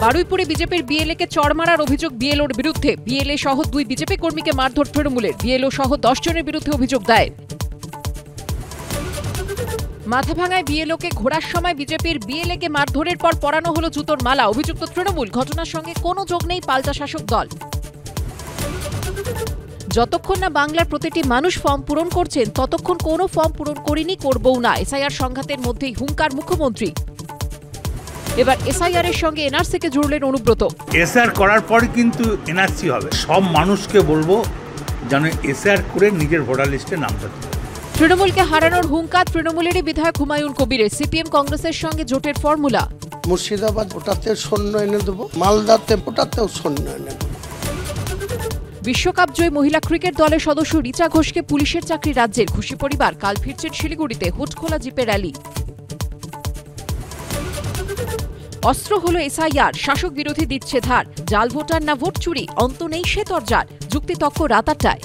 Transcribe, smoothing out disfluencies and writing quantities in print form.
বারুইপুরে বিজেপির বিএলএ কে চড় মারার অভিযোগ বিএলওর বিরুদ্ধে। বিএলএ সহ 2 বিজেপি কর্মীকে মারধর তৃণমূলের। বিএলও সহ 10 জনের বিরুদ্ধে অভিযোগ দায়ের। মাথাভাঙায় বিএলওকে ঘোরার সময় বিজেপির বিএলএ কে মারধরের পর পরানো হলো জুতোর মালা। অভিযুক্ত তৃণমূল। ঘটনার সঙ্গে কোনো যোগ নেই পাল্টা শাসক দল। যতক্ষণ না বাংলার প্রতিটি মানুষ ফর্ম পূরণ করছেন ততক্ষণ কোনো ফর্ম পূরণ করিনি, করবও না। এসআইআর সংঘাতের মধ্যেই হুঙ্কার মুখ্যমন্ত্রী। এবার এসআইআর এর সঙ্গে এনআরসি কে জুড়লেন অনুব্রত। এসআইআর করার পর কিন্তু এনআরসি হবে। সব মানুষকে বলবো যেন এসআইআর করে নিজের ভোটার লিস্টে নাম তুলতে। তৃণমূলকে হারানোর হুঙ্কার তৃণমূলেরই বিধায়ক হুমায়ুন কবিরের। সিপিএম কংগ্রেসের সঙ্গে জোটের ফর্মুলা। মুর্শিদাবাদ ওটাতে সৈন্য এনে দেবো, মালদাতে ওটাতেও সৈন্য এনে দেবো। বিশ্বকাপ জয়ী মহিলা ক্রিকেট দলের সদস্য রিচা ঘোষকে পুলিশের চাকরি রাজ্যের। খুশি পরিবার। কাল ফিরছেন শিলিগুড়িতে। হুটখোলা জিপে র্যালি। অস্ত্র হলো এসআইআর। শাসক বিরোধী দিচ্ছে ধার। জাল ভোটার না ভোট চুরি, অন্ত নেই সে তরজার। যুক্তিতক্ক রাত 8টায়।